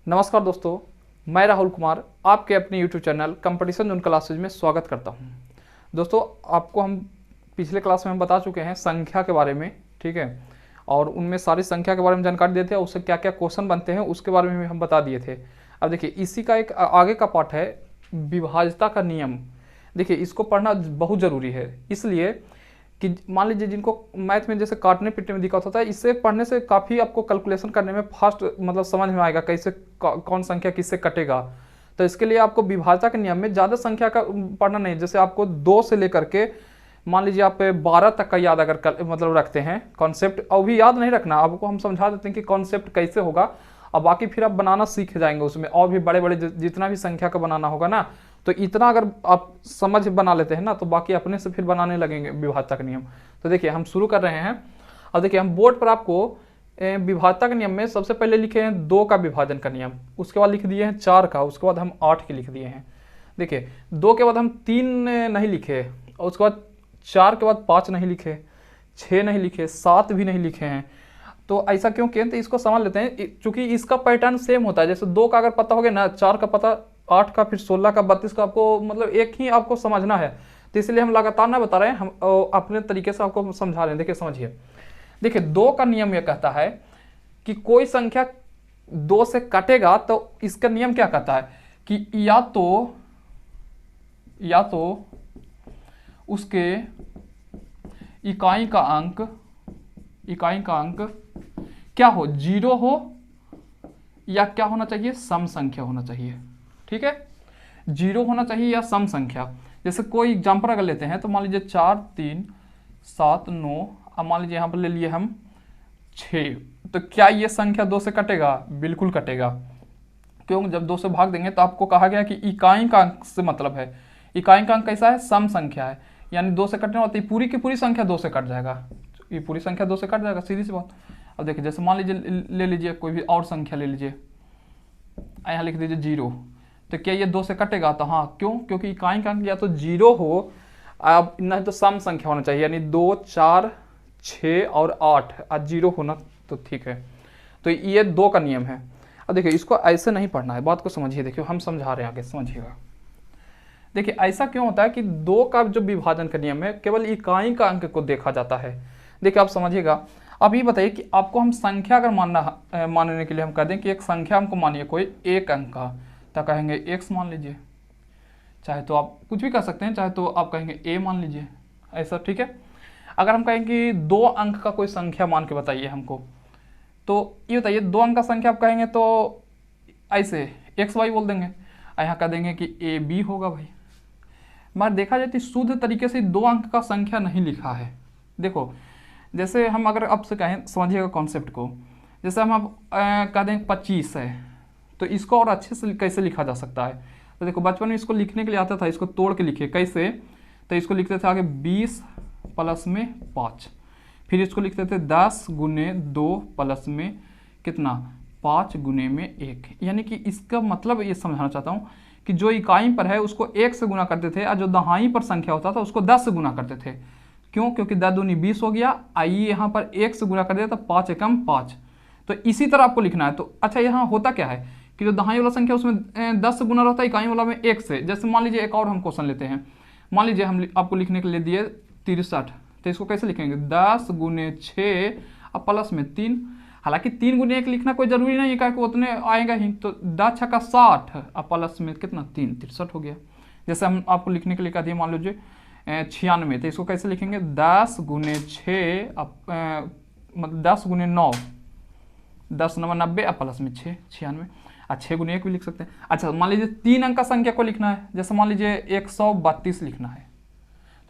नमस्कार दोस्तों, मैं राहुल कुमार आपके अपने YouTube channel competition zone classes में स्वागत करता हूं। दोस्तों, आपको हम पिछले क्लास में हम बता चुके हैं संख्या के बारे में, ठीक है, और उनमें सारी संख्या के बारे में जानकारी देते हैं, उससे क्या क्या क्वेश्चन बनते हैं उसके बारे में भी हम बता दिए थे। अब देखिए, इसी का एक आगे का पार्ट है विभाज्यता का नियम। देखिए, इसको पढ़ना बहुत ज़रूरी है, इसलिए कि मान लीजिए जिनको मैथ में जैसे काटने पीटने में दिक्कत होता है, इससे पढ़ने से काफ़ी आपको कैलकुलेशन करने में फास्ट मतलब समझ में आएगा कैसे कौन संख्या किससे कटेगा। तो इसके लिए आपको विभाज्यता के नियम में ज़्यादा संख्या का पढ़ना नहीं, जैसे आपको 2 से लेकर के मान लीजिए आप 12 तक का याद अगर मतलब रखते हैं कॉन्सेप्ट, और भी याद नहीं रखना, आपको हम समझा देते हैं कि कॉन्सेप्ट कैसे होगा, और बाकी फिर आप बनाना सीख जाएंगे उसमें, और भी बड़े बड़े जितना भी संख्या का बनाना होगा ना, तो इतना अगर आप समझ बना लेते हैं ना, तो बाकी अपने से फिर बनाने लगेंगे विभाज्यता का नियम। तो देखिए, हम शुरू कर रहे हैं। और देखिए, हम बोर्ड पर आपको विभाज्यता के नियम में सबसे पहले लिखे हैं 2 का विभाजन का नियम, उसके बाद लिख दिए हैं 4 का, उसके बाद हम 8 के लिख दिए हैं। देखिए, 2 के बाद हम 3 नहीं लिखे, और उसके बाद 4 के बाद 5 नहीं लिखे, 6 नहीं लिखे, 7 भी नहीं लिखे हैं। तो ऐसा क्यों किए? तो इसको समझ लेते हैं, क्योंकि इसका पैटर्न सेम होता है। जैसे 2 का अगर पता हो गया ना, 4 का पता, 8 का, फिर 16 का, 32 का, आपको मतलब एक ही आपको समझना है। तो इसलिए हम लगातार ना बता रहे हैं, हम अपने तरीके से आपको समझा रहे हैं। देखिए, समझिए। देखिए, 2 का नियम यह कहता है कि कोई संख्या 2 से कटेगा तो इसका नियम क्या कहता है कि या तो उसके इकाई का अंक क्या हो, 0 हो, या क्या होना चाहिए, सम संख्या होना चाहिए। ठीक है, 0 होना चाहिए या सम संख्या। जैसे कोई एग्जाम्पल अगर लेते हैं तो मान लीजिए 4, 3, 7, 9, अब मान लीजिए यहाँ पर ले लिए हम 6, तो क्या ये संख्या 2 से कटेगा? बिल्कुल कटेगा। क्यों? जब 2 से भाग देंगे तो आपको कहा गया कि इकाई का अंक से मतलब है, इकाई का अंक कैसा है, सम संख्या है, यानी 2 से कटने वाली पूरी की पूरी संख्या 2 से कट जाएगा, ये पूरी संख्या 2 से कट जाएगा, सीधी सी बात। अब देखिए, जैसे मान लीजिए ले लीजिए कोई भी और संख्या ले लीजिए, यहाँ लिख दीजिए 0, तो क्या ये 2 से कटेगा? तो हाँ। क्यों? क्योंकि इकाई का अंक या तो 0 हो, अब नहीं तो सम संख्या होना चाहिए, यानी 2, 4, 6 और 8, आज 0 होना तो ठीक है। तो ये 2 का नियम है। अब देखिए, इसको ऐसे नहीं पढ़ना है, बात को समझिए। देखिए, हम समझा रहे हैं, आगे समझिएगा। देखिए, ऐसा क्यों होता है कि 2 का जो विभाजन का नियम है, केवल इकाई का अंक को देखा जाता है। देखिए, आप समझिएगा। अब ये बताइए कि आपको हम संख्या अगर मानने के लिए हम कह दें कि एक संख्या हमको मानिए कोई 1 अंक का, तो कहेंगे x मान लीजिए, चाहे तो आप कुछ भी कर सकते हैं, चाहे तो आप कहेंगे a मान लीजिए, ऐसा। ठीक है। अगर हम कहेंगे 2 अंक का कोई संख्या मान के बताइए हमको, तो ये बताइए 2 अंक का संख्या आप कहेंगे तो ऐसे x y बोल देंगे, यहाँ कह देंगे कि a b होगा। भाई, मगर देखा जाए तो शुद्ध तरीके से 2 अंक का संख्या नहीं लिखा है। देखो, जैसे हम अगर आपसे कहें, समझिएगा कॉन्सेप्ट को, जैसे हम अब कह दें 25 है, तो इसको और अच्छे से कैसे लिखा जा सकता है? तो देखो, बचपन में इसको लिखने के लिए आता था, इसको तोड़ के लिखे कैसे, तो इसको लिखते थे आगे 20 प्लस में 5, फिर इसको लिखते थे 10 गुने 2 प्लस में कितना, 5 गुने में 1। यानी कि इसका मतलब ये समझाना चाहता हूँ कि जो इकाई पर है उसको 1 से गुना करते थे, और जो दहाई पर संख्या होता था उसको 10 से गुना करते थे। क्यों? क्योंकि 10 दूनी 20 हो गया, आइए यहाँ पर 1 से गुना कर दिया तो 5 एकम 5। तो इसी तरह आपको लिखना है। तो अच्छा, यहाँ होता क्या है कि जो दहाई वाला संख्या उसमें 10 से गुना रहता है, इकाई वाला में 1 से। जैसे मान लीजिए एक और हम क्वेश्चन लेते हैं, मान लीजिए हम आपको लिखने के लिए दिए 63, तो इसको कैसे लिखेंगे, 10 गुने 6 और प्लस में 3। हालांकि 3 गुने 1 लिखना कोई जरूरी नहीं है, कि उतने आएगा ही, तो 10 छक्का 60 और प्लस में कितना 3, 63 हो गया। जैसे हम आपको लिखने के लिए कह दिए मान लीजिए 96, तो इसको कैसे लिखेंगे, 10 गुने 6 मतलब 10 गुने 9, 10 9 90 और प्लस में 6, 96, और 6 गुने 1 भी लिख सकते हैं। अच्छा, मान लीजिए 3 अंक का संख्या को लिखना है, जैसे मान लीजिए 132 लिखना है,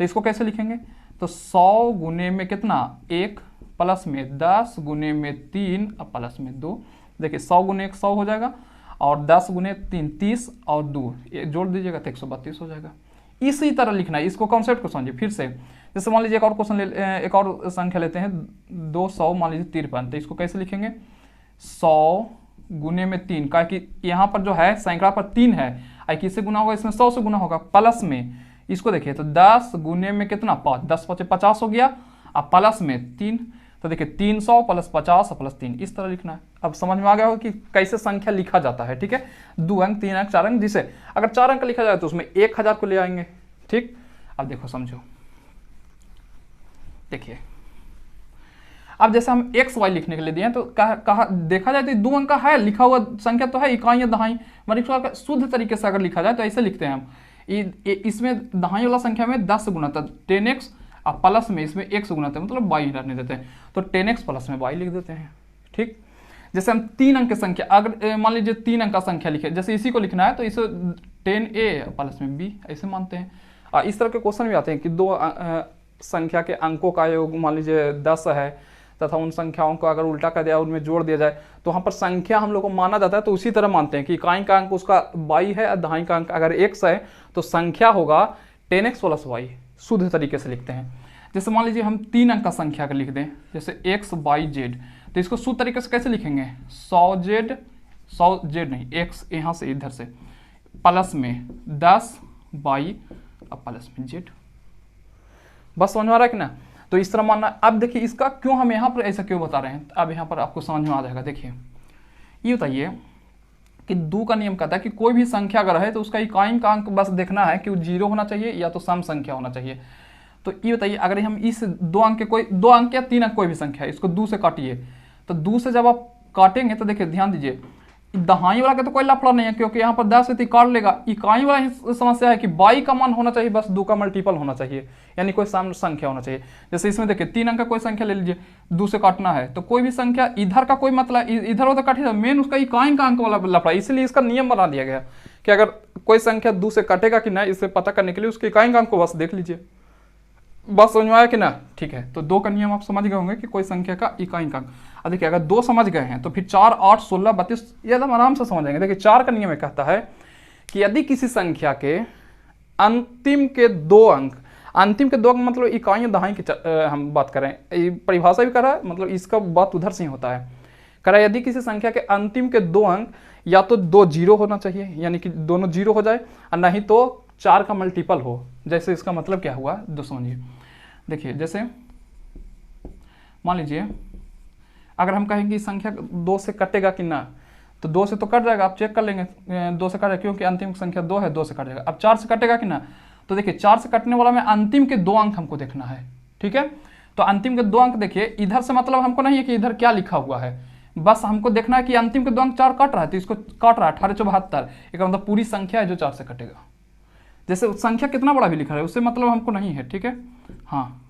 तो इसको कैसे लिखेंगे, तो 100 गुने में कितना 1 प्लस में 10 गुने में 3 और प्लस में 2। देखिए, 100 गुने 1 100 हो जाएगा, और 10 गुने 3 30 और 2 ये जोड़ दीजिएगा तो 132 हो जाएगा। इसी तरह लिखना है, इसको कॉन्सेप्ट को समझिए फिर से। जैसे मान लीजिए एक और क्वेश्चन एक और संख्या लेते हैं 200 मान लीजिए 53, तो इसको कैसे लिखेंगे, 100 गुने में 3, का कि यहाँ पर जो है सैकड़ा पर 3 है, आई किससे गुना होगा, इसमें 100 से गुना होगा, प्लस में इसको देखिए तो 10 गुने में कितना 5, 10 5 50 हो गया, और प्लस में 3, तो देखिए 300 प्लस 50 प्लस 3 इस तरह लिखना है। अब समझ में आ गया हो कि कैसे संख्या लिखा जाता है, ठीक है। 2 अंक 3 अंक 4 अंक, जिसे अगर 4 अंक लिखा जाए तो उसमें 1000 को ले आएंगे, ठीक। अब देखो समझो, देखिए अब जैसे हम एक्स वाई लिखने के लिए दिए तो कहा देखा जाए तो 2 अंक का है, लिखा हुआ संख्या तो है, इकाई या दहाई, मतलब इसको शुद्ध तरीके से अगर लिखा जाए तो ऐसे लिखते हैं हम, इसमें दहाई वाला संख्या में 10 से गुना था 10x, और प्लस में इसमें 1 से गुना था मतलब 22 रहने देते हैं, तो 10x प्लस में 22 लिख देते हैं, ठीक। जैसे हम 3 अंक की संख्या, अगर मान लीजिए 3 अंक का संख्या लिखे, जैसे इसी को लिखना है तो इसे 10a प्लस में b ऐसे मानते हैं। और इस तरह के क्वेश्चन भी आते हैं कि 2 संख्या के अंकों का योग मान लीजिए 10 है तथा उन संख्याओं को अगर उल्टा कर दिया उनमें जोड़ दिया जाए तो वहाँ पर संख्या हम लोग को माना जाता है, तो उसी तरह मानते हैं कि इकाई का अंक उसका 22 है और दहाई का अंक अगर x है तो संख्या होगा 10x प्लस y, शुद्ध तरीके से लिखते हैं। जैसे मान लीजिए हम 3 अंक का संख्या का लिख दें, जैसे x y z, तो इसको शुद्ध तरीके से कैसे लिखेंगे, 100z नहीं, x यहाँ से इधर से प्लस में 10 y और प्लस में z, बस समझ में आ रहा है कि ना। तो इस तरह मानना। अब देखिए इसका क्यों हम यहाँ पर ऐसा क्यों बता रहे हैं, अब यहाँ पर आपको समझ में आ जाएगा। देखिए ये बताइए कि 2 का नियम कहता है कि कोई भी संख्या अगर है तो उसका इकाई का अंक बस देखना है कि वो 0 होना चाहिए या तो सम संख्या होना चाहिए। तो ये बताइए अगर हम इस 2 अंक के कोई 2 अंक या 3 अंक कोई भी संख्या है, इसको 2 से काटिए, तो 2 से जब आप काटेंगे तो देखिए ध्यान दीजिए दहाई वाला का तो कोई लफड़ा नहीं है क्योंकि यहाँ पर 10 से काट लेगा। इकाई वाला समस्या है कि बाई का मान होना चाहिए, बस 2 का मल्टीपल होना चाहिए, यानी कोई सम संख्या होना चाहिए। जैसे इसमें देखिए 3 अंक का कोई संख्या ले लीजिए, 2 से काटना है तो कोई भी संख्या इधर का कोई मतलब इधर उधर काटिए, मेन उसका इकाई का अंक वाला लफड़ा, इसलिए इसका नियम बना दिया गया कि अगर कोई संख्या 2 से कटेगा कि नहीं इसे पता करने के लिए उसके इकाई का अंक को बस देख लीजिए। बस समझ में आया कि ना, ठीक है। तो 2 का नियम आप समझ गए होंगे कि कोई संख्या का इकाई का अंक। अब देखिए अगर 2 समझ गए हैं तो फिर 4 8 16 32 ये एकदम आराम से समझ जाएंगे। देखिए 4 का नियम ये कहता है कि यदि किसी संख्या के अंतिम के 2 अंक, अंतिम के 2 अंक मतलब इकाई दहाई की हम बात करें, परिभाषा भी कर रहा है, मतलब इसका बात उधर से ही होता है। कह रहा है यदि किसी संख्या के अंतिम के 2 अंक या तो 2 0 होना चाहिए, यानी कि दोनों 0 हो जाए, और नहीं तो 4 का मल्टीपल हो। जैसे इसका मतलब क्या हुआ दो समझिए। देखिए जैसे मान लीजिए अगर हम कहेंगे संख्या 2 से कटेगा कि ना, तो 2 से तो कट जाएगा, आप चेक कर लेंगे 2 से कट जाएगा क्योंकि अंतिम संख्या 2 है, 2 से कट जाएगा। अब 4 से कटेगा कि ना, तो देखिए 4 से कटने वाला में अंतिम के 2 अंक हमको देखना है, ठीक है। तो अंतिम के 2 अंक देखिए इधर से मतलब हमको नहीं है कि इधर क्या लिखा हुआ है, बस हमको देखना है कि अंतिम के 2 अंक 4 कट रहा है तो इसको काट रहा है 18 74, एक मतलब पूरी संख्या है जो 4 से कटेगा। जैसे संख्या कितना बड़ा भी लिखा है उससे मतलब हमको नहीं है, ठीक है। हाँ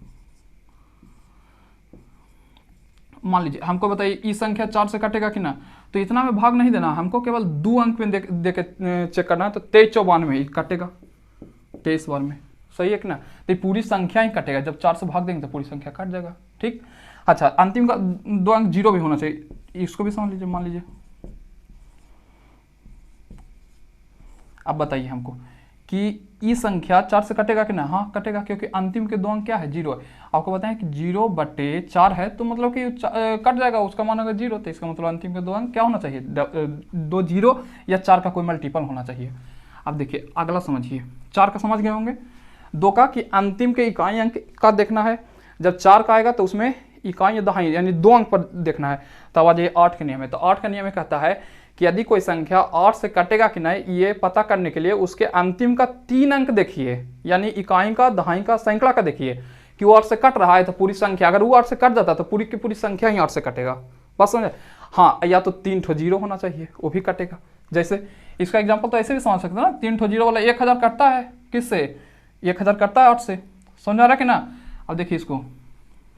मान लीजिए हमको बताइए इस संख्या 4 से कटेगा कि ना, तो इतना में भाग नहीं देना, हमको केवल 2 अंक में दे के चेक करना है। तो 23 54 में कटेगा 23 बार में, सही है कि ना। तो पूरी संख्या ही कटेगा, जब 4 से भाग देंगे तो पूरी संख्या कट जाएगा, ठीक। अच्छा अंतिम का 2 अंक 0 भी होना चाहिए, इसको भी समझ लीजिए। मान लीजिए अब बताइए हमको कि ये संख्या 4 से कटेगा कि ना, हाँ कटेगा क्योंकि अंतिम के 2 अंक क्या है 0 है। आपको बताएं कि 0/4 है तो मतलब कि कट जाएगा, उसका मान अगर 0, तो इसका मतलब अंतिम के 2 अंक क्या होना चाहिए 2 0 या 4 का कोई मल्टीपल होना चाहिए। अब देखिए अगला समझिए, 4 का समझ गए होंगे, 2 का कि अंतिम के इकाई अंक का देखना है, जब 4 का आएगा तो उसमें इकाई या दहाई यानी 2 अंक पर देखना है। तब आज ये 8 का नियम है। तो 8 का नियम कहता है कि यदि कोई संख्या 8 से कटेगा कि नहीं ये पता करने के लिए उसके अंतिम का 3 अंक देखिए, यानी इकाई का दहाई का सैकड़ा का देखिए कि वो 8 से कट रहा है तो पूरी संख्या, अगर वो 8 से कट जाता तो पूरी की पूरी संख्या ही 8 से कटेगा, बस समझे। हाँ या तो 3 ठो 0 होना चाहिए वो भी कटेगा। जैसे इसका एग्जाम्पल तो ऐसे भी समझ सकते हैं ना, 3 ठो 0 वाला 1000 कटता है किससे, 1000 कटता है 8 से, समझ आ रहा है कि ना। अब देखिए इसको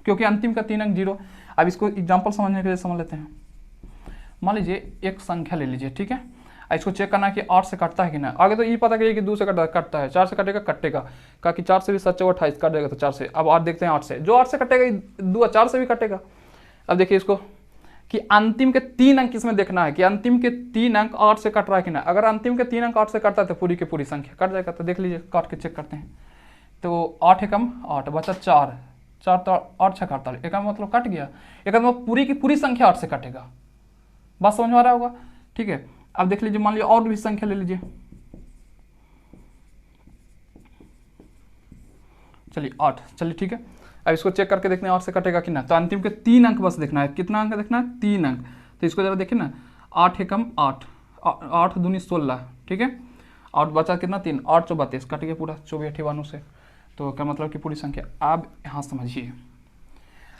क्योंकि अंतिम का 3 अंक 0। अब इसको एग्जाम्पल समझने के लिए समझ लेते हैं। मान लीजिए एक संख्या ले लीजिए, ठीक है, इसको चेक करना है कि 8 से कटता है कि ना। आगे तो ये पता करिए कि 2 से कटता है, 4 से कटेगा कटेगा, कहा कि 4 से भी 7 28 कट जाएगा तो 4 से। अब 8 देखते हैं 8 से, जो 8 से कटेगा 2 4 से भी कटेगा। अब देखिए इसको कि अंतिम के 3 अंक इसमें देखना है कि अंतिम के 3 अंक 8 से कट रहा है कि ना। अगर अंतिम के 3 अंक 8 से कटता है तो पूरी की पूरी संख्या कट जाएगा। तो देख लीजिए काट के चेक करते हैं, तो 8 एकम 8 बचा 4 तो 8 6 48, एक मतलब कट गया, एक मतलब पूरी की पूरी संख्या 8 से कटेगा, बात समझ में आ रहा होगा, ठीक है। अब देख लीजिए मान लीजिए और भी संख्या ले लीजिए, चलिए 8, चलिए ठीक है। अब इसको चेक करके देखते हैं 8 से कटेगा कि ना। तो अंतिम के 3 अंक बस देखना है। कितना अंक देखना है? 3 अंक। तो इसको जरा देखिए ना, 8 एकम 8, 8 दूनी 16, ठीक है, और बचा कितना? 3, 8 चौ 32, कट गया पूरा 24 98 से। तो क्या मतलब कि पूरी संख्या। अब यहाँ समझिए,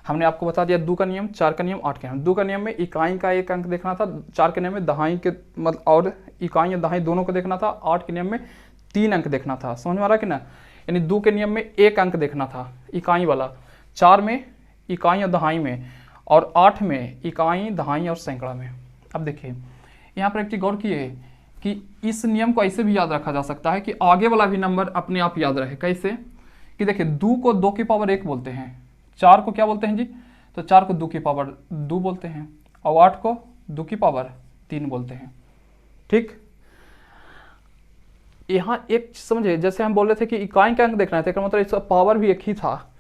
हमने आपको बता दिया 2 का नियम, 4 का नियम, 8 का नियम। 2 का नियम में इकाई का 1 अंक देखना था, 4 के नियम में दहाई के मतलब और इकाई या दहाई दोनों को देखना था, 8 के नियम में 3 अंक देखना था। समझ में आ रहा कि ना? यानी 2 के नियम में 1 अंक देखना था इकाई वाला, 4 में इकाई और दहाई में, और 8 में इकाई दहाई और सैकड़ा में। अब देखिए यहाँ पर एक चीज़ गौर किए कि इस नियम को ऐसे भी याद रखा जा सकता है कि आगे वाला भी नंबर अपने आप याद रहे। कैसे? कि देखिए 2 को 2 की पावर 1 बोलते हैं, 4 को क्या बोलते हैं जी? तो 4 को 2 की पावर 2 बोलते हैं, और 8 को 2 की पावर 3 बोलते हैं। ठीक, यहाँ एक समझे, जैसे हम बोल रहे थे कि इकाई का अंक देखना था, मतलब इसका पावर भी एक ही था।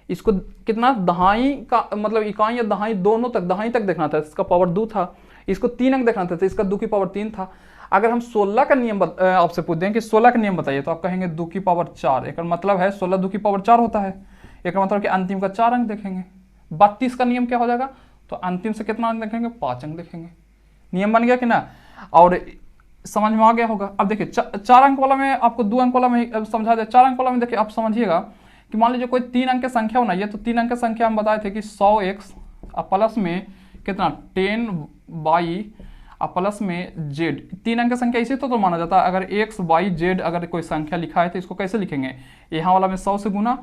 इसको कितना दहाई का मतलब इकाई या दहाई दोनों तक, दहाई तक देखना था, इसका पावर 2 था। इसको 3 अंक देखना था, तो इसका 2 की पावर 3 था। अगर हम 16 का नियम आपसे पूछ दें कि 16 का नियम बताइए, तो आप कहेंगे 2 की पावर 4। एक मतलब है 16 2 की पावर 4 होता है। एक मतलब कि अंतिम का 4 अंक देखेंगे। 32 का नियम क्या हो जाएगा? तो अंतिम से कितना अंक देखेंगे? 5 अंक देखेंगे। नियम बन गया कि ना? और समझ में आ गया होगा। अब देखिए 4 अंक वाला में आपको 2 अंक वाला में समझा दिया। 4 अंक वाला में देखिए आप समझिएगा कि मान लीजिए कोई 3 अंक की संख्या होना, ये तो 3 अंक की संख्या हम बताए थे कि 100x प्लस में कितना 10y प्लस में z। 3 अंक की संख्या इसी तो माना जाता है। अगर x y z अगर कोई संख्या लिखा है तो इसको कैसे लिखेंगे? यहाँ वाला में 100 से गुना,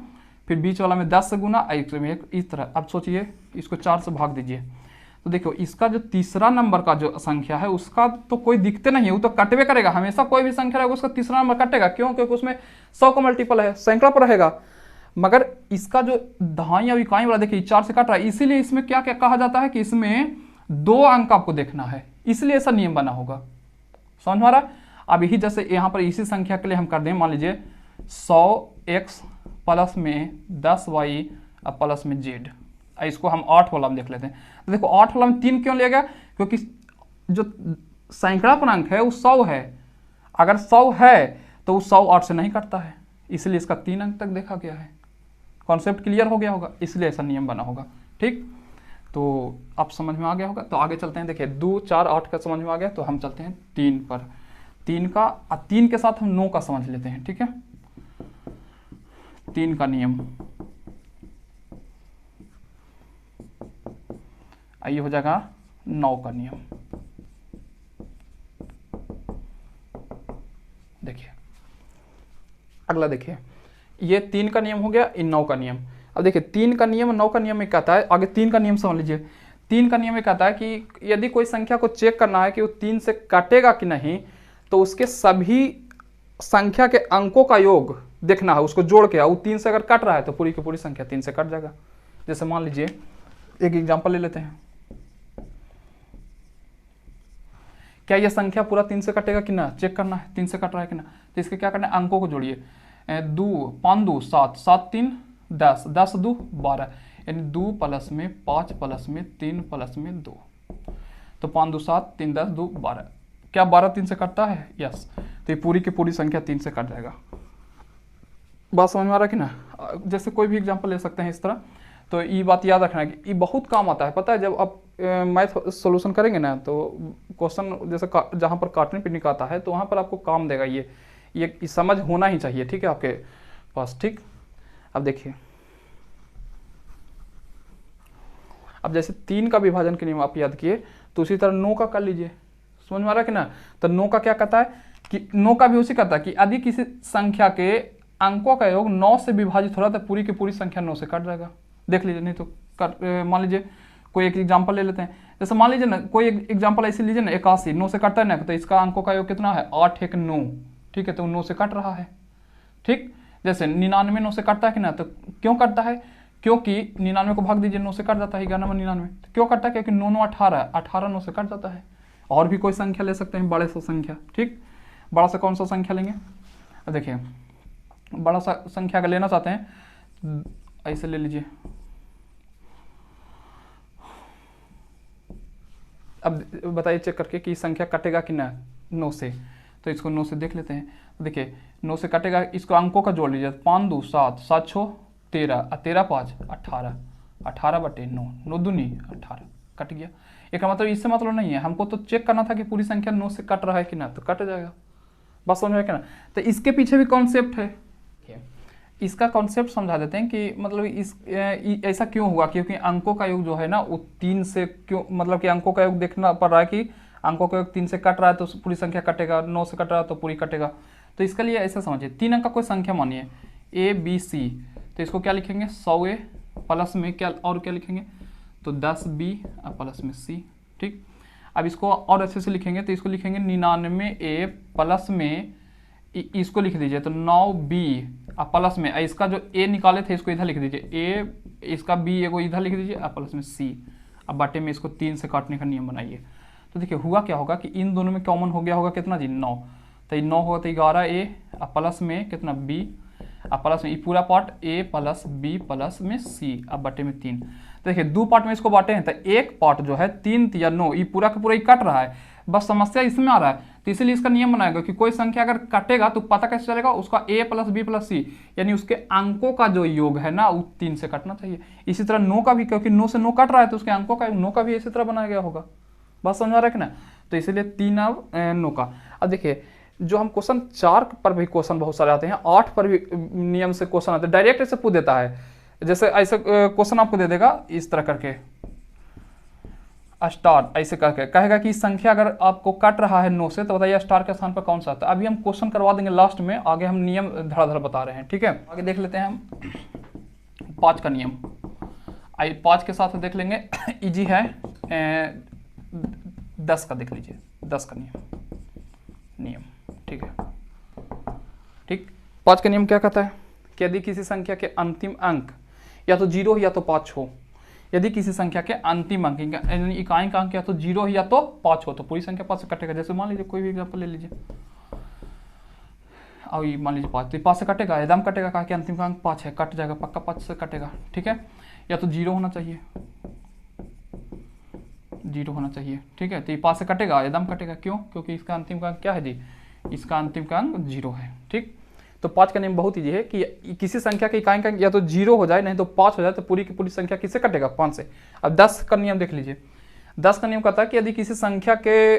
फिर बीच वाला में 10 से गुना, इस तरह। अब सोचिए इसको 4 से भाग दीजिए, तो देखो इसका जो तीसरा नंबर का जो संख्या है उसका तो कोई दिखते नहीं है, वो तो कटवे करेगा हमेशा। कोई भी संख्या रहेगा उसका तीसरा नंबर कटेगा। क्यों? क्योंकि उसमें 100 का मल्टीपल है, सैकड़ा पर रहेगा। मगर इसका जो दहाई और इकाई वाला देखिए 4 से कट रहा है, इसीलिए इसमें क्या क्या कहा जाता है कि इसमें 2 अंक आपको देखना है, इसलिए ऐसा नियम बना होगा। समझ में आ रहा? अब यही जैसे यहाँ पर इसी संख्या के लिए हम कर दें, मान लीजिए 100x प्लस में 10y प्लस में z। इसको हम 8 वाला में देख लेते हैं। तो देखो 8 वाला में 3 क्यों लिया गया? क्योंकि जो सैकड़ा पूर्णांक है वो 100 है। अगर 100 है तो वो 100 8 से नहीं कटता है, इसलिए इसका 3 अंक तक देखा गया है। कॉन्सेप्ट क्लियर हो गया होगा, इसलिए ऐसा नियम बना होगा। ठीक, तो अब समझ में आ गया होगा। तो आगे चलते हैं। देखिए 2 4 8 का समझ में आ गया, तो हम चलते हैं 3 पर। 3 के साथ हम 9 का समझ लेते हैं। ठीक है, 3 का नियम आइए हो जाएगा 9 का नियम। देखिए अगला, देखिए ये 3 का नियम हो गया, इन 9 का नियम। अब देखिए 3 का नियम 9 का नियम में कहता है, आगे 3 का नियम समझ लीजिए। 3 का नियम में कहता है कि यदि कोई संख्या को चेक करना है कि वो 3 से कटेगा कि नहीं, तो उसके सभी संख्या के अंकों का योग देखना है, उसको जोड़ के। वो 3 से अगर कट रहा है तो पूरी की पूरी संख्या 3 से कट जाएगा। जैसे मान लीजिए एक एग्जाम्पल ले लेते हैं, क्या यह संख्या पूरा 3 से कटेगा कि ना, चेक करना है 3 से कट रहा है कि ना। तो इसके क्या करना है, अंकों को जोड़िए। 2 5 2 7 7 3 10 10 2 12, यानी 2 प्लस में 5 प्लस में 3 प्लस में 2, तो 5 2 7 3 10 2 12। क्या 12 3 से कटता है? यस। तो ये पूरी की पूरी संख्या 3 से कट जाएगा। बात समझ में आ रहा है कि ना? जैसे कोई भी एग्जाम्पल ले सकते हैं इस तरह। तो ये बात याद रखना है कि ये बहुत काम आता है। पता है जब आप मैथ सॉल्यूशन करेंगे ना, तो क्वेश्चन जैसे जहाँ पर काटने पिटने का आता है तो वहाँ पर आपको काम देगा। ये समझ होना ही चाहिए, ठीक है, आपके पास। ठीक, अब देखिए, अब जैसे 3 का विभाजन के नियम आप याद किए, तो उसी तरह 9 का कर लीजिए। समझ में आ रहा है कि ना? तो 9 का क्या कहता है कि 9 का भी उसी कहता है कि यदि किसी संख्या के अंकों का योग 9 से विभाजित हो रहा है तो पूरी की पूरी संख्या 9 से कट जाएगा। देख लीजिए, नहीं तो मान लीजिए कोई एक एग्जांपल ले लेते हैं। जैसे मान लीजिए ना, कोई एक एग्जांपल ऐसे लीजिए ना, 81 9 से कटता है ना, तो इसका अंकों का योग कितना है? 8 1 9। ठीक है, तो 9 से कट रहा है। ठीक, जैसे 99 9 से कटता है कि ना, तो क्यों कटता है? क्योंकि 99 को भाग दीजिए, 9 से कट जाता है। 11 99, तो क्यों कटता है? क्योंकि 9 9 18 18 9 से कट जाता है। और भी कोई संख्या ले सकते हैं, बड़े से संख्या। ठीक, बड़ा से कौन सा संख्या लेंगे? देखिए बड़ा सा संख्या अगर लेना चाहते हैं, ऐसे ले लीजिए। अब बताइए चेक करके कि संख्या कटेगा कि ना 9 से। तो इसको 9 से देख लेते हैं। देखिए 9 से कटेगा, इसको अंकों का जोड़ लीजिए। 5 2 7 7 6 13, 13 5 18, 18/9, 9 दूनी 18, कट गया। एक मतलब इससे मतलब नहीं है, हमको तो चेक करना था कि पूरी संख्या 9 से कट रहा है कि ना, तो कट जाएगा। बस समझ में क्या ना। तो इसके पीछे भी कॉन्सेप्ट है, इसका कॉन्सेप्ट समझा देते हैं कि मतलब ऐसा क्यों हुआ, क्योंकि अंकों का योग जो है ना वो 3 से क्यों, मतलब कि अंकों का योग देखना पड़ रहा है कि अंकों का योग 3 से कट रहा है तो पूरी संख्या कटेगा, 9 से कट रहा है तो पूरी कटेगा। तो इसके लिए ऐसा समझिए, 3 अंक का कोई संख्या मानिए ABC, तो इसको क्या लिखेंगे 100A प्लस में क्या और क्या लिखेंगे तो 10B प्लस में C, ठीक। अब इसको और अच्छे से लिखेंगे तो इसको लिखेंगे 99A प्लस में इसको लिख दीजिए तो 9B प्लस में इसका जो A निकाले थे इसको इधर लिख दीजिए A, इसका B को इधर लिख दीजिए प्लस में C। अब बाटे में इसको 3 से काटने का नियम बनाइए। तो देखिए हुआ क्या होगा कि इन दोनों में कॉमन हो गया होगा कितना जी 9, तो ये 9 होगा तो 11A प्लस में कितना B प्लस में ये पूरा part A plus B plus में C, अब बटे में 3। तो देखिए 2 पार्ट में इसको बांटे हैं तो एक पार्ट जो है 3 या 9 ये पूरा का पूरा ही कट रहा है, बस समस्या इसमें आ रहा है। तो इसलिए इसका नियम बनाएगा कि कोई संख्या अगर कटेगा तो पता कैसे चलेगा, उसका A plus B plus C यानी उसके अंकों का जो योग है ना वो 3 से कटना चाहिए। इसी तरह 9 का भी, क्योंकि 9 से 9 कट रहा है तो उसके अंकों का 9 का भी इसी तरह बनाया गया होगा। बस समझा रहे ना। तो इसीलिए 3 अब 9 का। अब देखिए जो हम क्वेश्चन 4 पर भी क्वेश्चन बहुत सारे आते हैं, 8 पर भी नियम से क्वेश्चन आते हैं, डायरेक्ट ऐसे पूछ देता है। जैसे ऐसे क्वेश्चन आपको दे देगा इस तरह करके स्टार ऐसे करके कहेगा कि संख्या अगर आपको कट रहा है 9 से तो बताइए स्टार के स्थान पर कौन सा आता है। अभी हम क्वेश्चन करवा देंगे लास्ट में, आगे हम नियम धड़ाधड़ बता रहे हैं, ठीक है। आगे देख लेते हैं हम 5 का नियम। आइए 5 के साथ देख लेंगे इजी है। 10 का देख लीजिए, 10 का नियम ठीक है, ठीक। 5 का नियम क्या कहता है कि यदि किसी संख्या के अंतिम अंक या तो 0 या तो 5 हो, यदि किसी संख्या के अंतिम अंक यानी इकाई का अंक या तो 0 या तो 5 हो तो पूरी संख्या 5 से कटेगा। जैसे मान लीजिए कोई भी एग्जांपल ले लीजिए, और ये मान लीजिए 5, तो 5 से कटेगा, एकदम कटेगा, कहा कि अंतिम का अंक 5 है, कट जाएगा पक्का 5 से कटेगा, ठीक है। या तो 0 होना चाहिए, 0 होना चाहिए, ठीक है। तो ये 5 से कटेगा, एकदम कटेगा, क्यों? क्योंकि इसका अंतिम का अंक क्या है जी, इसका अंतिम का अंक 0 है, ठीक। तो 5 का नियम बहुत ईजी है कि किसी संख्या के इकाई का या तो 0 हो जाए नहीं तो 5 हो जाए तो पूरी की पूरी संख्या किससे कटेगा, 5 से। अब 10 का नियम देख लीजिए। 10 का नियम कहता है कि यदि किसी संख्या के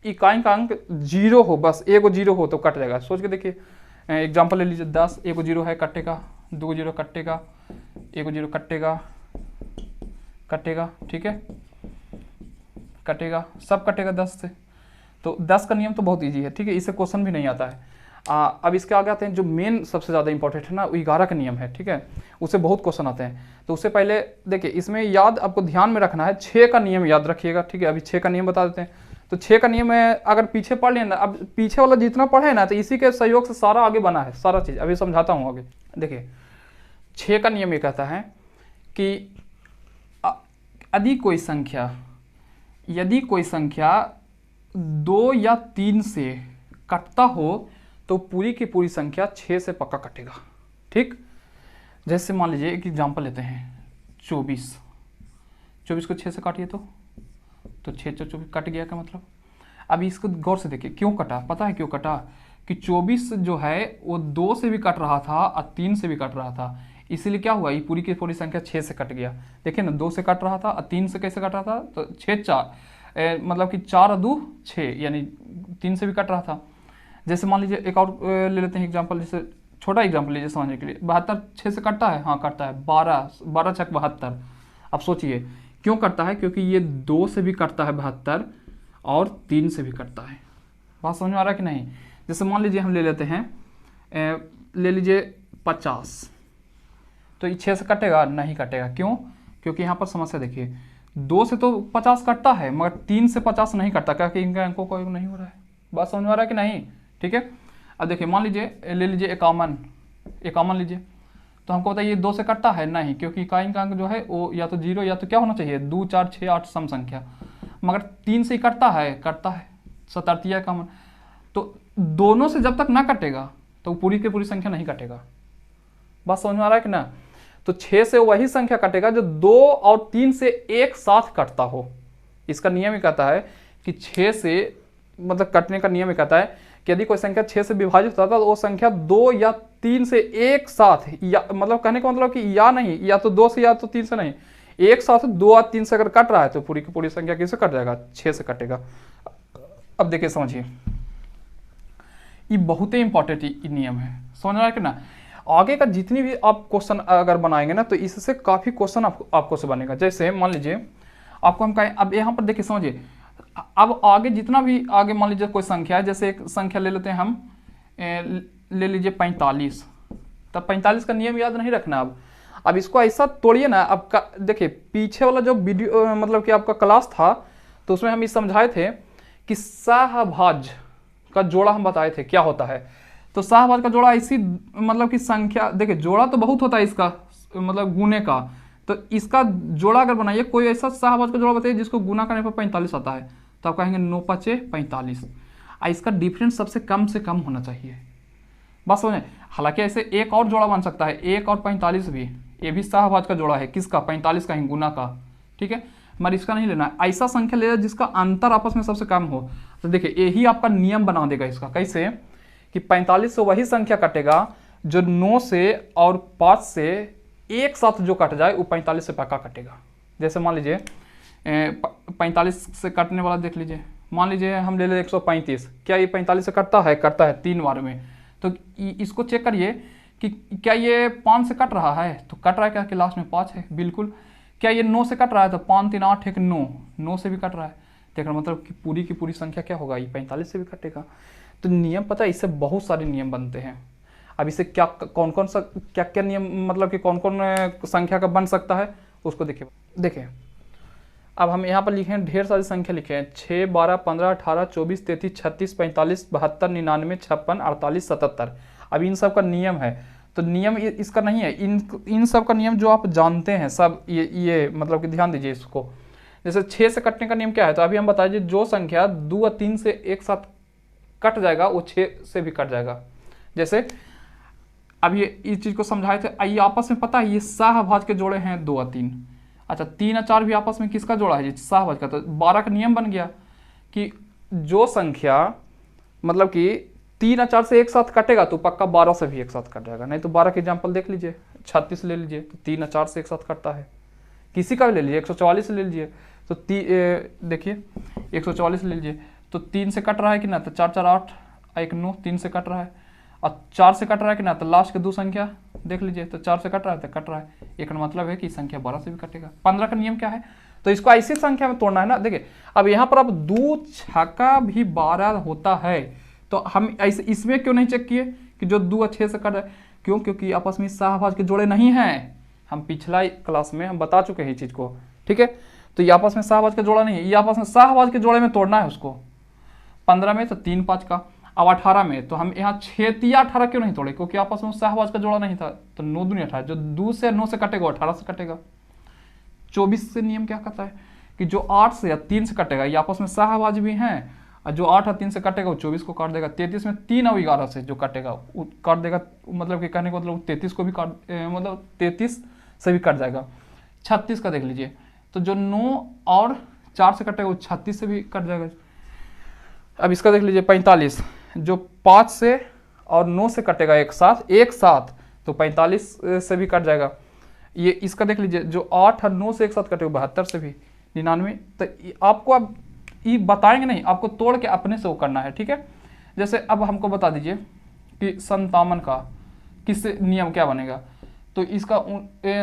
इकाई का अंक 0 हो, बस एगो 0 हो तो कट जाएगा। सोच के देखिए, एग्जाम्पल ले लीजिए 10, एगो 0 है कटेगा, 2 0 कटेगा, एगो 0 कटेगा, कटेगा, ठीक है, कटेगा, सब कटेगा 10 से। तो 10 का नियम तो बहुत ईजी है, ठीक है, इससे क्वेश्चन भी नहीं आता है। अब इसके आगे आते हैं जो मेन सबसे ज़्यादा इंपॉर्टेंट है ना, वो 11 का नियम है, ठीक है, उससे बहुत क्वेश्चन आते हैं। तो उससे पहले देखिए इसमें याद आपको ध्यान में रखना है, 6 का नियम याद रखिएगा, ठीक है। अभी 6 का नियम बता देते हैं। तो 6 का नियम है, अगर पीछे पढ़ लेना, अब पीछे वाला जितना पढ़े ना तो इसी के सहयोग से सारा आगे बना है, सारा चीज़ अभी समझाता हूँ आगे। देखिए 6 का नियम ये कहता है कि यदि कोई संख्या 2 या 3 से कटता हो तो पूरी की पूरी संख्या 6 से पक्का कटेगा, ठीक। जैसे मान लीजिए एक एग्जांपल लेते हैं 24 को 6 से काटिए तो 6 से 24 कट गया का मतलब। अब इसको गौर से देखिए क्यों कटा, पता है क्यों कटा? कि 24 जो है वो 2 से भी कट रहा था और 3 से भी कट रहा था, इसीलिए क्या हुआ, ये पूरी की पूरी संख्या 6 से कट गया। देखिए ना, 2 से कट रहा था और 3 से कैसे कट रहा था, तो 6 4 मतलब कि 4 और 2 6 यानी 3 से भी कट रहा था। जैसे मान लीजिए एक और ले लेते हैं एग्जांपल, जैसे छोटा एग्जांपल लीजिए समझने के लिए, 72 6 से कटता है, हाँ कटता है, 12 छक 72। अब सोचिए क्यों कटता है, क्योंकि ये 2 से भी कटता है 72 और 3 से भी कटता है। बात समझ में आ रहा है कि नहीं? जैसे मान लीजिए हम ले लेते हैं, ले लीजिए 50, तो ये 6 से कटेगा नहीं कटेगा, क्यों? क्योंकि यहाँ पर समस्या देखिए, 2 से तो 50 कटता है मगर 3 से 50 नहीं कटता, क्योंकि इनका अंकों का योग नहीं हो रहा है। बात समझ में आ रहा है कि नहीं? ठीक है। अब देखिए मान लीजिए ले लीजिए 51 लीजिए, तो हमको बताइए 2 से कटता है नहीं, क्योंकि इकाई का अंक जो है वो या तो 0 या तो क्या होना चाहिए 2 4 6 8 सम संख्या, मगर 3 से ही कटता है सतर्तिया का मन। तो दोनों से जब तक ना कटेगा तो पूरी की पूरी संख्या नहीं कटेगा। बात समझ में आ रहा है कि ना? तो 6 से वही संख्या कटेगा जो 2 और 3 से एक साथ कटता हो। इसका नियम ही कहता है कि 6 से मतलब कटने का नियम ही कहता है कि यदि कोई संख्या 6 से विभाजित होता है तो वो संख्या 2 या 3 से एक साथ, या मतलब कहने का मतलब कि या नहीं, या तो 2 से या तो 3 से नहीं, एक साथ 2 या 3 से अगर कट रहा है तो पूरी की पूरी संख्या किससे कट जाएगा, 6 से कटेगा। अब देखिए समझिए, ये बहुत ही इंपॉर्टेंट नियम है, समझ रहा है कि ना। आगे का जितनी भी आप क्वेश्चन अगर बनाएंगे ना तो इससे काफी क्वेश्चन आपको से बनेगा। जैसे मान लीजिए आपको हम कहें, अब यहाँ पर देखिए समझिए, अब आगे जितना भी आगे मान लीजिए कोई संख्या है, जैसे एक संख्या ले लेते हैं हम, ले लीजिए 45, तब 45 का नियम याद नहीं रखना। अब इसको ऐसा तोड़िए ना। अब देखिए पीछे वाला जो वीडियो मतलब कि आपका क्लास था तो उसमें हम ये समझाए थे कि सहभाज्य का जोड़ा हम बताए थे क्या होता है। तो सहभाज्य का जोड़ा ऐसी मतलब कि संख्या, देखिए जोड़ा तो बहुत होता है इसका, मतलब गुने का, तो इसका जोड़ा अगर बनाइए, कोई ऐसा सहभाज्य का जोड़ा बताइए जिसको गुना करने पर 45 आता है, तो आप कहेंगे 9 पचे 45। इसका डिफरेंस सबसे कम से कम होना चाहिए, बस समझे। हालांकि ऐसे एक और जोड़ा बन सकता है, 1 और 45 भी, ये भी सहभाज्य का जोड़ा है, किसका, 45 का ही, गुना का, ठीक है, मगर इसका नहीं लेना। ऐसा संख्या लेना जिसका अंतर आपस में सबसे कम हो। तो देखिए यही आपका नियम बना देगा इसका, कैसे कि 45 से वही संख्या कटेगा जो 9 से और 5 से एक साथ जो कट जाए वो 45 से पक्का कटेगा। जैसे मान लीजिए 45 से कटने वाला देख लीजिए, मान लीजिए हम ले लें 135, क्या ये 45 से कटता है? करता है 3 बार में। तो इसको चेक करिए कि क्या ये 5 से कट रहा है, तो कट रहा है क्या कि लास्ट में 5 है, बिल्कुल। क्या ये 9 से कट रहा है, तो 5 3 8 1 9, 9 से भी कट रहा है, देखना मतलब कि पूरी की पूरी संख्या क्या होगा, ये 45 से भी कटेगा। तो नियम पता है, इससे बहुत सारे नियम बनते हैं। अब इसे क्या कौन कौन सा क्या क्या नियम मतलब कि कौन कौन संख्या का बन सकता है उसको देखिए। अब हम यहाँ पर लिखे हैं, ढेर सारी संख्या लिखे हैं, 6 12 15 18 24 33 36 45 72 99 56 48 77। अब इन सब का नियम है, तो नियम इसका नहीं है, इन सब का नियम जो आप जानते हैं सब, ये मतलब कि ध्यान दीजिए इसको। जैसे 6 से कटने का नियम क्या है, तो अभी हम बताइए, जो संख्या 2 और 3 से एक साथ कट जाएगा वो 6 से भी कट जाएगा। जैसे अब ये इस चीज को समझाए थे, ये आपस में पता है ये सहभाज्य के जोड़े हैं 2 और 3। अच्छा 3 और 4 भी आपस में किसका जोड़ा है, सहभाज्य का। तो 12 का नियम बन गया कि जो संख्या मतलब कि 3 और 4 से एक साथ कटेगा तो पक्का 12 से भी एक साथ कट जाएगा। नहीं तो 12 के एग्जाम्पल देख लीजिए, 36 ले लीजिए, तो 3 और 4 से एक साथ कटता है। किसी का भी ले लीजिए, 144 ले लीजिए, तो देखिए 144 ले लीजिए, तो 3 से कट रहा है कि ना, तो 4 4 8 1 9, 3 से कट रहा है। और 4 से कट रहा है कि ना, तो लास्ट के 2 संख्या देख लीजिए, तो 4 से कट रहा है तो कट रहा है, एक मतलब है कि संख्या 12 से भी कटेगा। 15 का नियम क्या है, तो इसको ऐसी संख्या में तोड़ना है ना। देखिए अब यहाँ पर अब 2 छक्का भी 12 होता है, तो हम ऐसे इसमें क्यों नहीं चेक किए कि जो 2 और 6 से कट है, क्यों, क्योंकि आपस में सहभाज्य के जोड़े नहीं हैं। हम पिछला क्लास में हम बता चुके हैं चीज को, ठीक है। तो ये आपस में सहभाज्य का जोड़ा नहीं है, ये आपस में सहभाज्य के जोड़े में तोड़ना है उसको। 15 में तो 3 5 का, अब 18 में तो हम यहाँ 6 या 18 क्यों नहीं तोड़े, क्योंकि आपस में सहभाज्य का जोड़ा नहीं था। तो 9 दूनी 18, जो 2 से 9 से कटेगा 18 से कटेगा। 24 से नियम क्या कहता है कि जो 8 से या 3 से कटेगा, ये आपस में सहभाज्य भी हैं, और जो 8 और 3 से कटेगा वो 24 को काट देगा। 33 में 3 और 11 से जो कटेगा वो काट देगा, मतलब कि कहने का मतलब 33 को भी काट, मतलब 33 से भी कट जाएगा। 36 का देख लीजिए, तो जो 9 और 4 से कटेगा वो 36 से भी कट जाएगा। अब इसका देख लीजिए 45, जो 5 से और 9 से कटेगा एक साथ तो 45 से भी कट जाएगा। ये इसका देख लीजिए, जो 8 और 9 से एक साथ कटेगा 72 से भी, 99। तो आपको अब ये बताएंगे नहीं, आपको तोड़ के अपने से वो करना है, ठीक है। जैसे अब हमको बता दीजिए कि 57 का किस नियम क्या बनेगा, तो इसका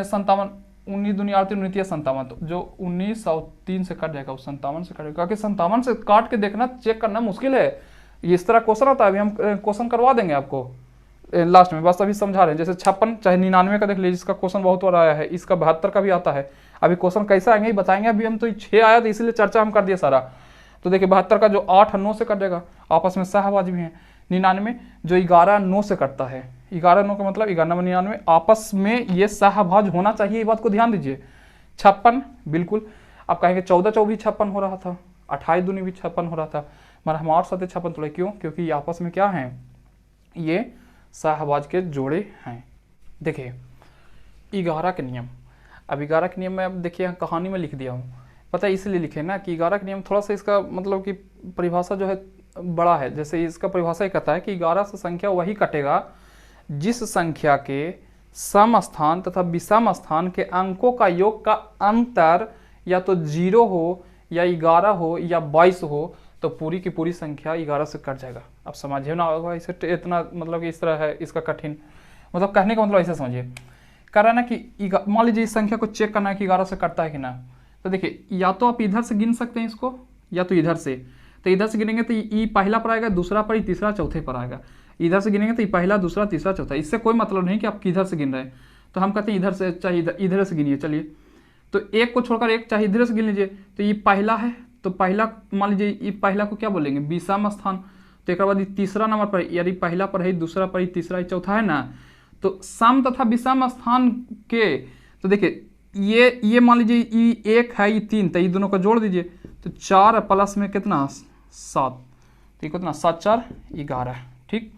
57 19 दूनी 8 19 57, तो जो 19 और 3 से कट जाएगा वो 57 से कटेगा, क्योंकि 57 से काट के देखना चेक करना मुश्किल है। इस तरह क्वेश्चन आता है, अभी हम क्वेश्चन करवा देंगे आपको लास्ट में, बस अभी समझा रहे हैं। जैसे 56 चाहे 99 का देख लीजिए, इसका क्वेश्चन बहुत बार आया है, इसका 72 का भी आता है। अभी क्वेश्चन कैसे आएंगे बताएंगे, अभी हम तो 6 आया तो इसलिए चर्चा हम कर दिए सारा। तो देखिए 72 का जो 8 और 9 से कट जाएगा, आपस में सहभाज्य भी है। 99 जो 11 9 से कटता है, 11 9 का मतलब 11 99, आपस में ये सहभाज्य होना चाहिए, ये बात को ध्यान दीजिए। 56 बिल्कुल, आप कहेंगे 14 14 भी 56 हो रहा था, 28 दूनी भी 56 हो रहा था, मगर हम और साथ 56 तोड़े, क्यों, क्योंकि ये आपस में क्या है, ये सहभाज्य के जोड़े हैं। देखिए 11 के नियम, अब 11 के नियम में अब देखिए कहानी में लिख दिया हूँ, पता है इसलिए लिखे ना कि 11 के नियम थोड़ा सा इसका मतलब कि परिभाषा जो है बड़ा है। जैसे इसका परिभाषा ही कहता है कि 11 से संख्या वही कटेगा जिस संख्या के सम स्थान तथा विषम स्थान के अंकों का योग का अंतर या तो 0 हो या 11 हो या 22 हो, तो पूरी की पूरी संख्या 11 से कट जाएगा। अब समझिए ना होगा इसे इतना, मतलब कि इस तरह है इसका कठिन, मतलब कहने का मतलब ऐसे समझिए, कह रहा है ना कि मान लीजिए इस संख्या को चेक करना है कि 11 से कटता है कि ना। तो देखिए या तो आप इधर से गिन सकते हैं इसको या तो इधर से। तो इधर से गिनेंगे तो ये पहला पर आएगा, दूसरा पर, तीसरा चौथे पर आएगा। इधर से गिनेंगे तो ये पहला, दूसरा, तीसरा, चौथा। इससे कोई मतलब नहीं कि आप किधर से गिन रहे हैं। तो हम कहते हैं इधर से चाहे इधर से गिनिए। चलिए, तो एक को छोड़कर एक चाहे इधर से गिन लीजिए। तो ये पहला है, तो पहला मान लीजिए ये पहला को क्या बोलेंगे, विषम स्थान। तो एक बाद तीसरा नंबर पर, यानी पहला पर है, दूसरा पर, तीसरा, चौथा है ना। तो सम तथा विषम स्थान के, तो देखिए ये मान लीजिए ये 1 है, ये 3, तो ये दोनों को जोड़ दीजिए। तो 4 प्लस में कितना 7, तो ये कितना 7 4 11, ठीक।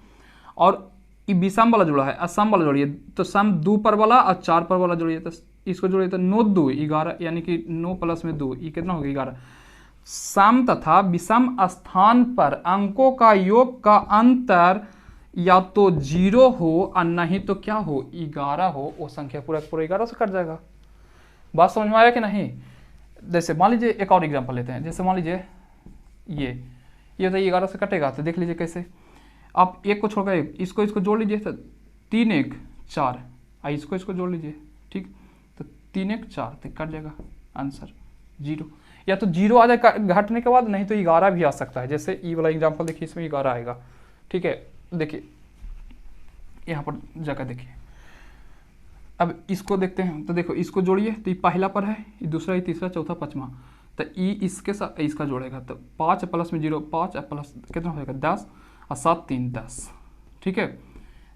और ये विषम वाला जुड़ा है, असम वाला जोड़िए। तो सम 2 पर वाला और 4 पर वाला जोड़िए, तो इसको जोड़िए तो 9 2 11, यानी कि 9 प्लस में 2, ये कितना हो गया 11। सम तथा विषम स्थान पर अंकों का योग का अंतर या तो 0 हो और नहीं तो क्या हो 11 हो, वो संख्या पूरा पूरा 11 से कट जाएगा। बात समझ में आया कि नहीं। जैसे मान लीजिए एक और एग्जांपल लेते हैं। जैसे मान लीजिए ये तो 11 से कटेगा, तो देख लीजिए कैसे। आप एक को छोड़कर एक, इसको जोड़ लीजिए, तो 3 1 4, इसको जोड़ लीजिए, ठीक। तो 3 1 4, तो कट जाएगा आंसर 0। या तो 0 आ जाए घटने के बाद, नहीं तो 11 भी आ सकता है। जैसे ये वाला एग्जाम्पल देखिए, इसमें 11 आएगा, ठीक है। देखिए यहाँ पर जाकर देखिए, अब इसको देखते हैं। तो देखो इसको जोड़िए, तो ये पहला पर है, ये दूसरा, ये तीसरा, चौथा, पांचवा। तो ये इसके साथ इसका जोड़ेगा, तो 5 प्लस में 0, 5 प्लस कितना हो जाएगा 10, और 7 3 10, ठीक है।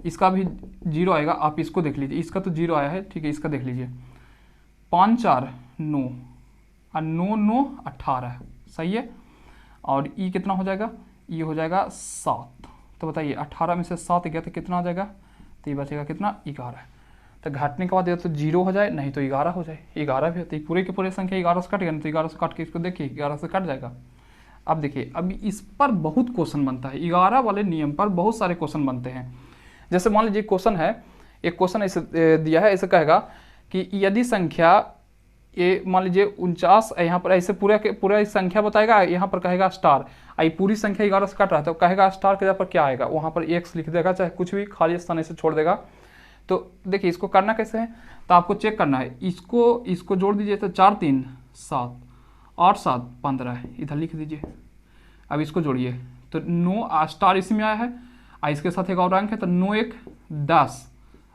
इसका भी 0 आएगा, आप इसको देख लीजिए, इसका तो 0 आया है, ठीक है। इसका देख लीजिए, 5 4 9, और 9 9 18, सही है। और ये कितना हो जाएगा, ये हो जाएगा 7। तो बताइए 18 में से 7 गया तो कितना आ जाएगा, तो ये बचेगा कितना 11। तो घटने के बाद या तो 0 हो जाए, नहीं तो 11 हो जाए। 11 भी होती है, पूरे के पूरे संख्या 11 से कटेगा, नहीं तो 11 से काट के इसको देखिए 11 से कट जाएगा। अब देखिए, अभी इस पर बहुत क्वेश्चन बनता है, 11 वाले नियम पर बहुत सारे क्वेश्चन बनते हैं। जैसे मान लीजिए क्वेश्चन है, एक क्वेश्चन ऐसे दिया है, ऐसे कहेगा कि यदि संख्या ये मान लीजिए 49, यहाँ पर ऐसे पूरा संख्या बताएगा, यहाँ पर कहेगा स्टार, आई पूरी संख्या 11 से कट रहा है, तो कहेगा स्टार के जगह पर क्या आएगा, वहाँ पर x लिख देगा, चाहे कुछ भी खाली स्थान ऐसे छोड़ देगा। तो देखिए इसको करना कैसे है, तो आपको चेक करना है, इसको जोड़ दीजिए, तो 4 3 7, 8 7 15, इधर लिख दीजिए। अब इसको जोड़िए, तो 9 स्टार इसी में आया है, इसके साथ एक और अंक है, तो 9 1 10,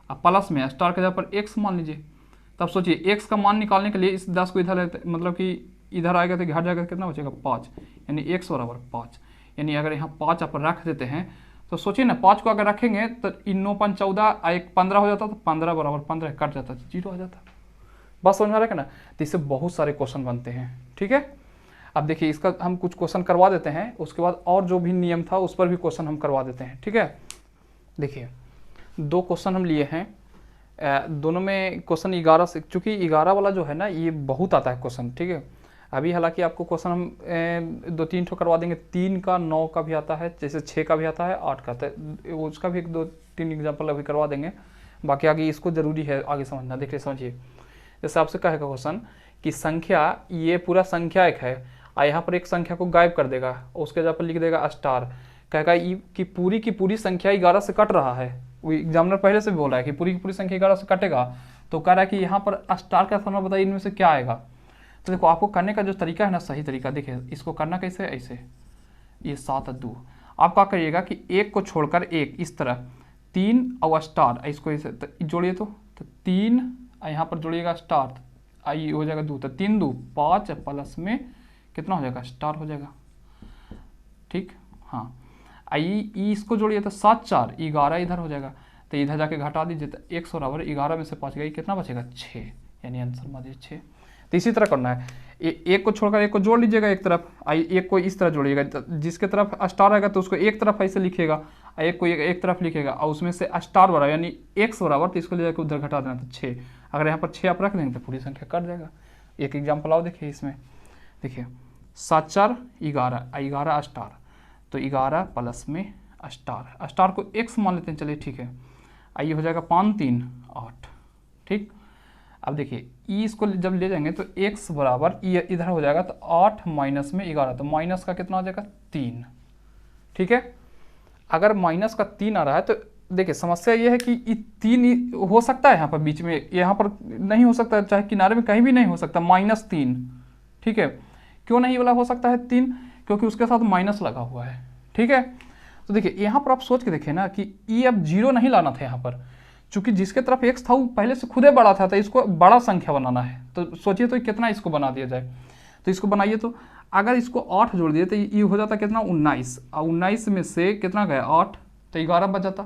अब प्लस में स्टार के जगह पर x मान लीजिए। तब सोचिए x का मान निकालने के लिए इस 10 को इधर, मतलब कि इधर आएगा तो घट जाएगा, कितना बचेगा 5, यानी x बराबर 5। यानी अगर यहाँ 5 आप रख देते हैं, तो सोचिए ना 5 को अगर रखेंगे तो 9 5 14, 1 15 हो जाता, तो 15 बराबर 15 कट जाता, 0 आ जाता। बस समझ में आ रहा है ना। तो इससे बहुत सारे क्वेश्चन बनते हैं, ठीक है। अब देखिए इसका हम कुछ क्वेश्चन करवा देते हैं, उसके बाद और जो भी नियम था उस पर भी क्वेश्चन हम करवा देते हैं, ठीक है। देखिए 2 क्वेश्चन हम लिए हैं, दोनों में क्वेश्चन 11 से, चूँकि 11 वाला जो है ना ये बहुत आता है क्वेश्चन, ठीक है। अभी हालांकि आपको क्वेश्चन हम 2 3 ठो करवा देंगे, 3 का 9 का भी आता है, जैसे 6 का भी आता है, 8 का, तो उसका भी 2 3 एग्जाम्पल अभी करवा देंगे। बाकी आगे इसको ज़रूरी है आगे समझना। देखिए समझिए, जैसे आपसे कहेगा क्वेश्चन कि संख्या, ये पूरा संख्या एक है, और यहाँ पर एक संख्या को गायब कर देगा, उसके जगह पर लिख देगा स्टार, कहेगा कि पूरी की पूरी संख्या 11 से कट रहा है। वो एग्जामिनर पहले से भी बोला है कि पूरी की पूरी संख्या 11 से कटेगा, तो कह रहा है कि यहाँ पर स्टार का स्थान बताइए इनमें से क्या आएगा। तो देखो आपको करने का जो तरीका है ना, सही तरीका, देखिए इसको करना कैसे है, ऐसे ये 7 2, आप क्या करिएगा कि एक को छोड़कर एक, इस तरह 3 और स्टार, इसको इसे जोड़िए, तो 3 यहाँ पर जोड़िएगा स्टार, आई हो जाएगा 2, तो 3 2 5 प्लस में कितना हो जाएगा स्टार हो जाएगा, ठीक। हाँ, आई इसको जोड़िए, तो 7 4 11 इधर हो जाएगा, तो इधर जाके घटा दीजिए, तो 1 बराबर 11 में से 5 गई, कितना बचेगा 6, यानी आंसर मान लीजिए 6। तो इसी तरह करना है, एक को छोड़कर एक को जोड़ लीजिएगा एक तरफ, आई एक को इस तरह जोड़िएगा, जिसके तरफ स्टार आएगा तो उसको एक तरफ ऐसे लिखिएगा, एक को एक तरफ लिखेगा, और उसमें से स्टार बराबर यानी x बराबर, तो इसको ले जाकर उधर घटा देना, तो 6। अगर यहाँ पर 6 आप रख देंगे तो पूरी संख्या कट जाएगा। एक एग्जाम्पल आओ देखिए इसमें, देखिए 7 4 11, 11 स्टार, तो 11 प्लस में स्टार, स्टार को x मान लेते हैं, चलिए ठीक है। आइए हो जाएगा 5 3 8, ठीक। अब देखिए ई इसको जब ले जाएंगे तो x बराबर ई इधर हो जाएगा, तो 8 माइनस में 11, तो माइनस का कितना हो जाएगा 3, ठीक है। अगर माइनस का 3 आ रहा है तो देखिए समस्या ये है कि 3 हो सकता है यहाँ पर बीच में, यहाँ पर नहीं हो सकता, चाहे किनारे में कहीं भी नहीं हो सकता -3, ठीक है। क्यों नहीं वाला हो सकता है 3? क्योंकि उसके साथ माइनस लगा हुआ है, ठीक है। तो देखिए यहाँ पर आप सोच के देखिए ना कि ई अब 0 नहीं लाना था यहाँ पर, चूंकि जिसके तरफ x था वो पहले से खुदे बड़ा था, तो इसको बड़ा संख्या बनाना है। तो सोचिए तो कितना इसको बना दिया जाए, तो इसको बनाइए, तो अगर इसको 8 जोड़ दिए तो ये हो जाता कितना 19, और 19 में से कितना गया 8, तो 11 बच जाता।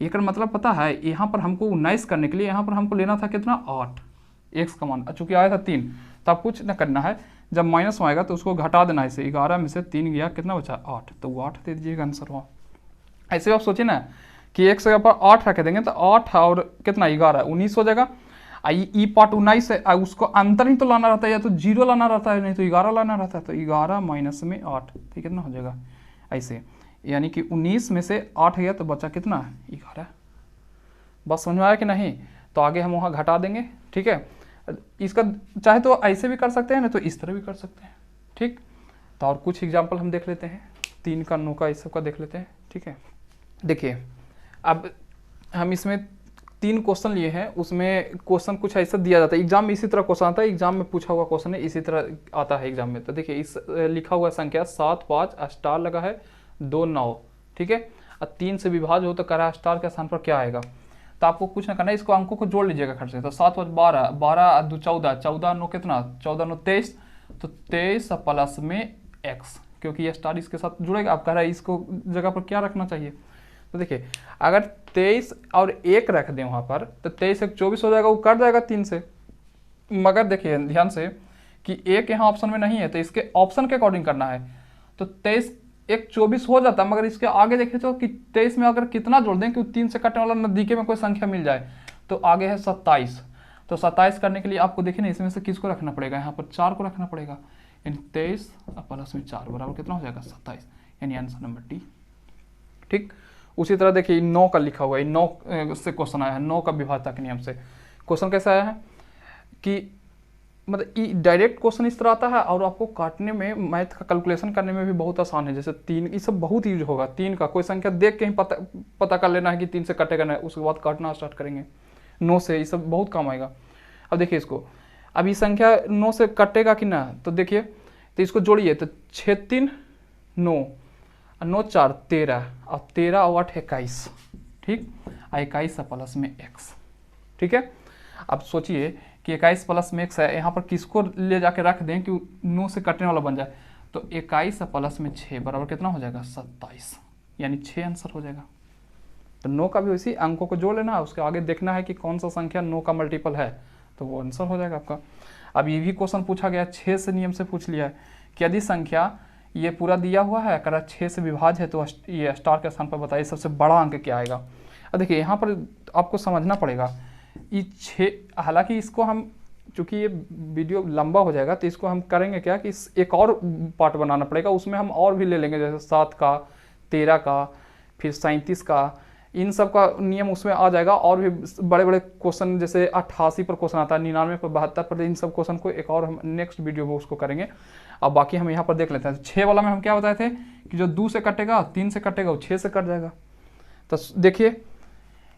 एक मतलब पता है यहाँ पर हमको 19 करने के लिए यहाँ पर हमको लेना था कितना 8, x का मान चूंकि आया था 3, तो अब कुछ ना करना है, जब माइनस में आएगा तो उसको घटा देना है, इसे 11 में से 3 गया, कितना बचा 8, तो वो 8 दे दीजिएगा आंसर वहाँ। ऐसे आप सोचिए ना कि एक जगह पर 8 रख देंगे तो 8 और कितना 11 19 हो जाएगा। ई पार्ट 19 है, उसको अंतर ही तो लाना रहता है, या तो 0 लाना रहता है, नहीं तो 11 लाना रहता है, तो 11 माइनस में 8, तो कितना हो जाएगा ऐसे, यानी कि 19 में से 8 गया तो बचा कितना 11। बस समझ में आया कि नहीं? तो आगे हम वहाँ घटा देंगे, ठीक है। इसका चाहे तो ऐसे भी कर सकते हैं, नहीं तो इस तरह भी कर सकते हैं, ठीक। तो और कुछ एग्जाम्पल हम देख लेते हैं, 3 का 9 का इस सब का देख लेते हैं, ठीक है। देखिए अब हम इसमें 3 क्वेश्चन लिए हैं, उसमें क्वेश्चन कुछ ऐसा दिया जाता है, एग्जाम में इसी तरह क्वेश्चन आता है, एग्जाम में पूछा हुआ क्वेश्चन है, इसी तरह आता है एग्जाम में। तो देखिए इस लिखा हुआ संख्या 7 5 स्टार लगा है 2 9, ठीक है, और 3 से विभाज्य हो तो कह रहा है स्टार के स्थान पर क्या आएगा। तो आपको कुछ ना करना है, इसको अंकों को जोड़ लीजिएगा खर्च से। तो 7 5 12, 12 2 14, 14 9 कितना 14 9 23, तो 23 प्लस में x, क्योंकि ये स्टार इसके साथ जुड़ेगा। आप कह रहा है इसको जगह पर क्या रखना चाहिए, तो देखिए अगर 23 और 1 रख दें वहाँ पर तो 23 1 24 हो जाएगा, वो कट जाएगा 3 से। मगर देखिए ध्यान से कि 1 यहाँ ऑप्शन में नहीं है, तो इसके ऑप्शन के अकॉर्डिंग करना है। तो 23 1 24 हो जाता, मगर इसके आगे देखिए तो कि 23 में अगर कितना जोड़ दें कि 3 से कटने वाला नज़दीके में कोई संख्या मिल जाए, तो आगे है 27। तो 27 करने के लिए आपको देखिए ना इसमें से किसको रखना पड़ेगा, यहाँ पर 4 को रखना पड़ेगा, यानी 23 प्लस में 4 बराबर कितना हो जाएगा 27, यानी आंसर नंबर डी, ठीक। उसी तरह देखिए 9 का लिखा हुआ है, 9 से क्वेश्चन आया है, 9 का विभाज्यता के नियम से क्वेश्चन कैसा आया है कि मतलब डायरेक्ट क्वेश्चन इस तरह आता है, और आपको काटने में मैथ का कैलकुलेशन करने में भी बहुत आसान है। जैसे 3, ये सब बहुत यूज होगा, 3 का कोई संख्या देख के ही पता कर लेना है कि 3 से कटेगा ना, उसके बाद काटना स्टार्ट करेंगे 9 से, ये सब बहुत काम आएगा। अब देखिए इसको, अब ये संख्या 9 से कटेगा कि ना, तो देखिए तो इसको जोड़िए, तो 6 3 9, 9 4 13, और 13 और 8 21, ठीक, 21 प्लस में x, ठीक है। अब सोचिए कि 21 प्लस में x है, यहाँ पर किसको ले जाके रख दें कि 9 से कटने वाला बन जाए, तो 21 प्लस में 6 बराबर कितना हो जाएगा 27, यानी 6 आंसर हो जाएगा। तो 9 का भी उसी अंकों को जोड़ लेना है, उसके आगे देखना है कि कौन सा संख्या 9 का मल्टीपल है, तो वो आंसर हो जाएगा आपका। अब ये भी क्वेश्चन पूछा गया 6 से नियम से पूछ लिया है कि यदि संख्या ये पूरा दिया हुआ है, अगर 6 से विभाज्य है तो ये स्टार के स्थान पर बताइए सबसे बड़ा अंक क्या आएगा। अब देखिए यहाँ पर आपको समझना पड़ेगा ये 6, हालांकि इसको हम चूँकि ये वीडियो लंबा हो जाएगा तो इसको हम करेंगे क्या कि एक और पार्ट बनाना पड़ेगा, उसमें हम और भी ले लेंगे, जैसे 7 का 13 का फिर 37 का, इन सब का नियम उसमें आ जाएगा। और भी बड़े बड़े क्वेश्चन जैसे 88 पर क्वेश्चन आता है, 99 पर 72 पर, इन सब क्वेश्चन को एक और हम नेक्स्ट वीडियो में उसको करेंगे। अब बाकी हम यहाँ पर देख लेते हैं। 6 वाला में हम क्या बताए थे कि जो 2 से कटेगा 3 से कटेगा वो 6 से कट जाएगा। तो देखिए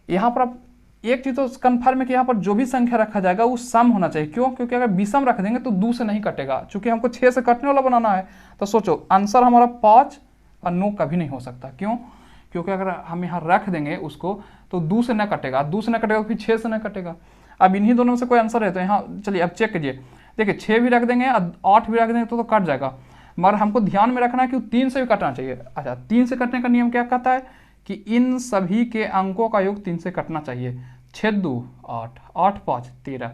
यहाँ पर आप एक चीज़ तो कन्फर्म है कि यहाँ पर जो भी संख्या रखा जाएगा वो सम होना चाहिए। क्यों? क्योंकि अगर विषम रख देंगे तो 2 से नहीं कटेगा, चूंकि हमको 6 से कटने वाला बनाना है। तो सोचो आंसर हमारा 5 और 9 कभी नहीं हो सकता। क्यों? क्योंकि अगर हम यहाँ रख देंगे उसको तो 2 से न कटेगा, 2 से न कटेगा फिर 6 से न कटेगा। अब इन्हीं दोनों में से कोई आंसर है तो यहाँ चलिए अब चेक कीजिए। देखिए 6 भी रख देंगे और 8 भी रख देंगे तो कट जाएगा, मगर हमको ध्यान में रखना है कि 3 से भी कटना चाहिए। अच्छा 3 से कटने का नियम क्या कहता है कि इन सभी के अंकों का योग 3 से कटना चाहिए। 6 2 8, 8 5 13,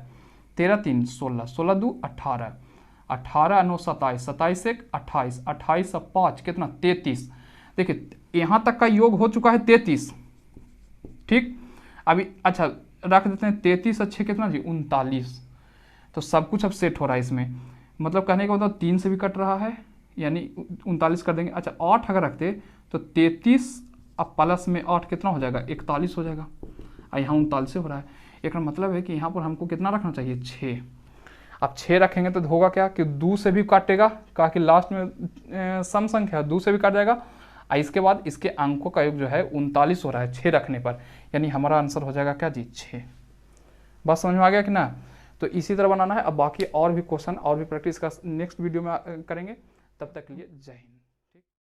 13 3 16, 16 2 18, 18 9 27, 27 1 28, 28 5 कितना 33। देखिए यहाँ तक का योग हो चुका है 33, ठीक। अभी अच्छा रख देते हैं 33 अच्छे कितना जी 39। तो सब कुछ अब सेट हो रहा है इसमें, मतलब कहने का मतलब 3 से भी कट रहा है, यानी 39 कर देंगे। अच्छा 8 अगर रखते तो 33 अब प्लस में 8 कितना हो जाएगा, 41 हो जाएगा। यहाँ 39 हो रहा है, एक मतलब है कि यहाँ पर हमको कितना रखना चाहिए, 6। अब 6 रखेंगे तो होगा क्या कि 2 से भी काटेगा, कहा कि लास्ट में सम संख्या 2 से भी काट जाएगा। इसके बाद इसके अंकों का योग जो है 39 हो रहा है 6 रखने पर, यानी हमारा आंसर हो जाएगा क्या जी, 6। बात समझ में आ गया कि ना। तो इसी तरह बनाना है। अब बाकी और भी क्वेश्चन और भी प्रैक्टिस का नेक्स्ट वीडियो में करेंगे। तब तक के लिए जय हिंद।